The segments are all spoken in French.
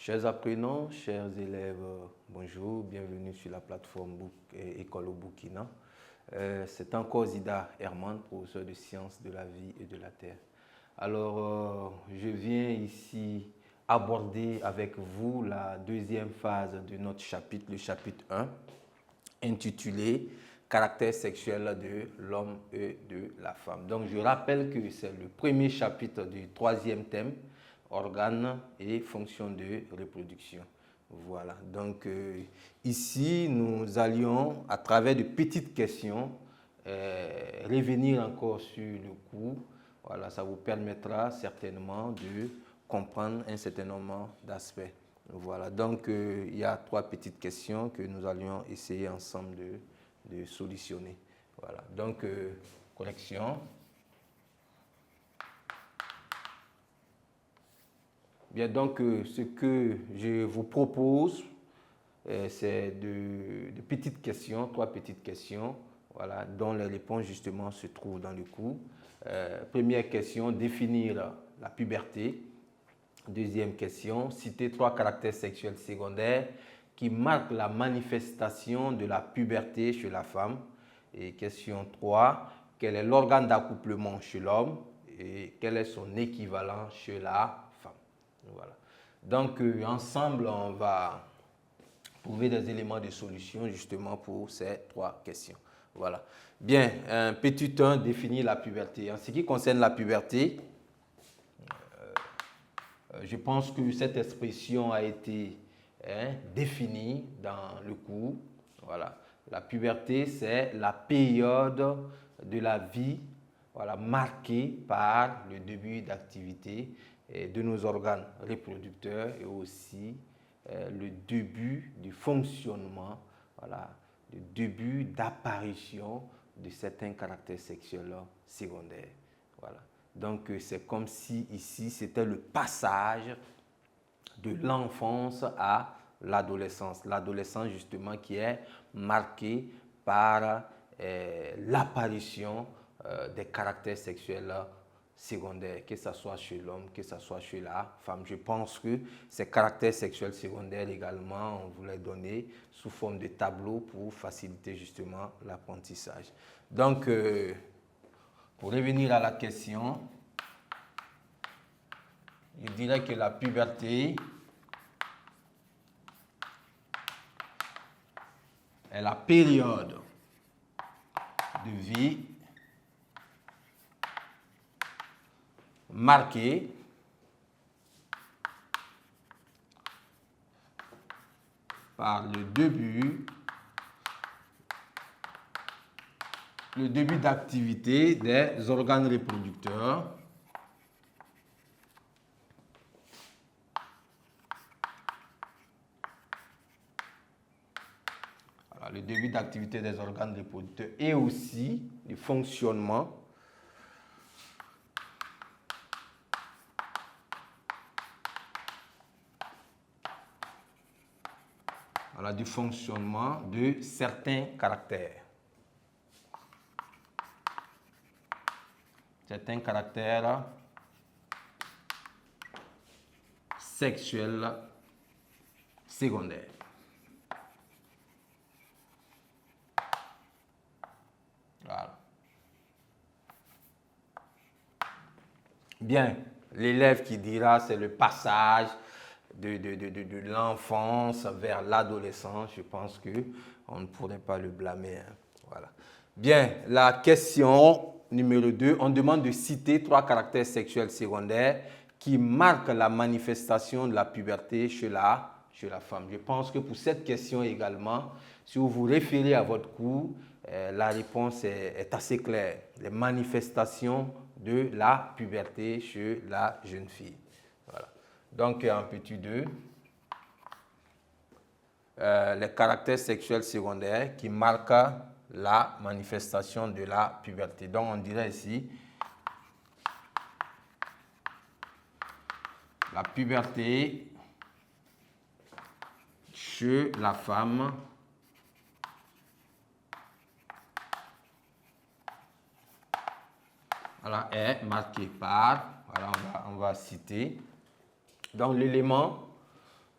Chers apprenants, chers élèves, bonjour, bienvenue sur la plateforme École au Burkina. C'est encore Zida Herman, professeur de sciences de la vie et de la terre. Alors, je viens ici aborder avec vous la deuxième phase de notre chapitre, le chapitre 1, intitulé « Caractère sexuel de l'homme et de la femme ». Donc, je rappelle que c'est le premier chapitre du troisième thème, organes et fonctions de reproduction. Voilà, donc ici, nous allions, à travers de petites questions, revenir encore sur le cours. Voilà, ça vous permettra certainement de comprendre un certain nombre d'aspects. Voilà, donc il y a trois petites questions que nous allions essayer ensemble de solutionner. Voilà, donc correction. Bien, donc ce que je vous propose, c'est de petites questions, trois petites questions, voilà, dont les réponses justement se trouvent dans le cours. Première question, définir la puberté. Deuxième question, citer trois caractères sexuels secondaires qui marquent la manifestation de la puberté chez la femme. Et question 3, quel est l'organe d'accouplement chez l'homme et quel est son équivalent chez la femme. Voilà. Donc, ensemble, on va trouver des éléments de solution justement pour ces trois questions. Voilà. Bien, petit 1, définir la puberté. En ce qui concerne la puberté, je pense que cette expression a été définie dans le cours. Voilà. La puberté, c'est la période de la vie, voilà, marquée par le début d'activité de nos organes reproducteurs et aussi le début du fonctionnement, voilà, le début d'apparition de certains caractères sexuels secondaires. Voilà. Donc, c'est comme si ici, c'était le passage de l'enfance à l'adolescence. L'adolescence, justement, qui est marquée par l'apparition des caractères sexuels secondaires, que ce soit chez l'homme, que ce soit chez la femme. Je pense que ces caractères sexuels secondaires également, on vous les donner sous forme de tableau pour faciliter justement l'apprentissage. Donc, pour revenir à la question, je dirais que la puberté est la période de vie marquée par le début d'activité des organes reproducteurs le début d'activité des organes reproducteurs et aussi du fonctionnement du fonctionnement de certains caractères. Certains caractères sexuels secondaires. Voilà. Bien, l'élève qui dira c'est le passage de l'enfance vers l'adolescence, je pense qu'on ne pourrait pas le blâmer. Hein. Voilà. Bien, la question numéro 2, on demande de citer trois caractères sexuels secondaires qui marquent la manifestation de la puberté chez la femme. Je pense que pour cette question également, si vous vous référez à votre cours, la réponse est assez claire. Les manifestations de la puberté chez la jeune fille. Voilà. Donc, en petit 2, les caractères sexuels secondaires qui marquent la manifestation de la puberté. Donc, on dirait ici la puberté chez la femme voilà, est marquée par, voilà, on va citer, donc l'élément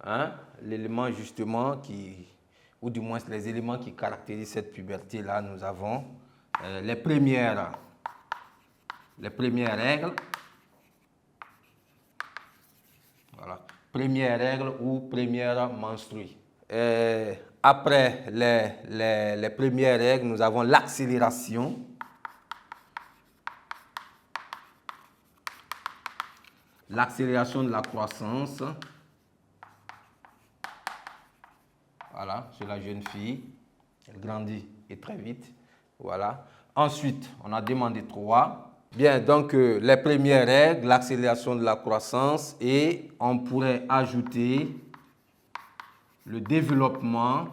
hein, l'élément justement ou du moins les éléments qui caractérisent cette puberté-là, nous avons les premières règles. Voilà. Première règle ou première menstruée. Après les premières règles, nous avons l'accélération. L'accélération de la croissance. Voilà, chez la jeune fille. Elle grandit et très vite. Voilà. Ensuite, on a demandé 3. Bien, donc les premières règles, l'accélération de la croissance et on pourrait ajouter le développement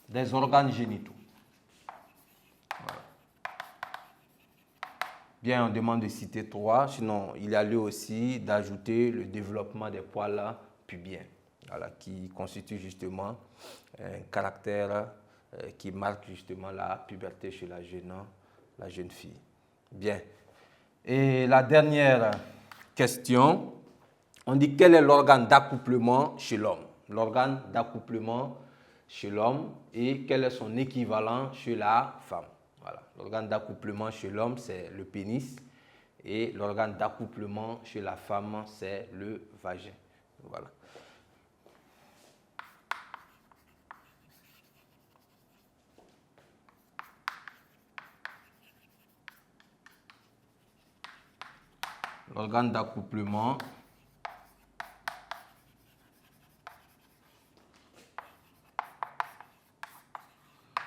des organes génitaux. Voilà. Bien, on demande de citer 3, sinon il y a lieu aussi d'ajouter le développement des poils pubiens, voilà, qui constitue justement un caractère qui marque justement la puberté chez la jeune fille. Bien. Et la dernière question, on dit quel est l'organe d'accouplement chez l'homme? L'organe d'accouplement chez l'homme et quel est son équivalent chez la femme? Voilà. L'organe d'accouplement chez l'homme, c'est le pénis et l'organe d'accouplement chez la femme, c'est le vagin. Voilà. L'organe d'accouplement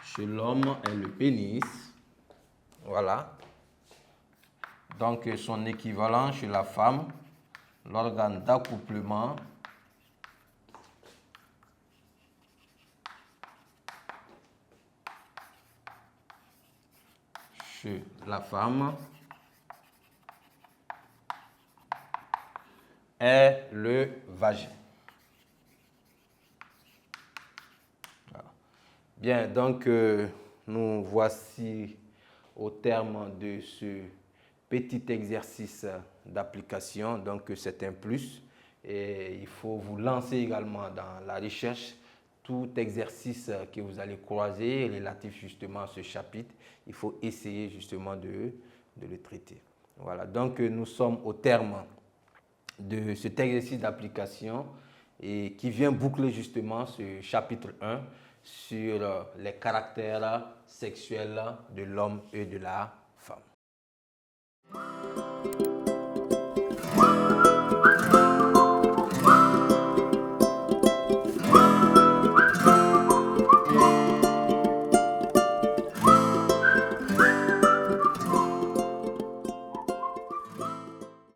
chez l'homme est le pénis. Voilà. Donc son équivalent chez la femme, l'organe d'accouplement chez la femme est le vagin. Voilà. Bien, donc nous voici au terme de ce petit exercice d'application. Donc c'est un plus et il faut vous lancer également dans la recherche. Tout exercice que vous allez croiser relatif justement à ce chapitre, il faut essayer justement de le traiter. Voilà, donc nous sommes au terme de cet exercice d'application et qui vient boucler justement ce chapitre 1 sur les caractères sexuels de l'homme et de la femme.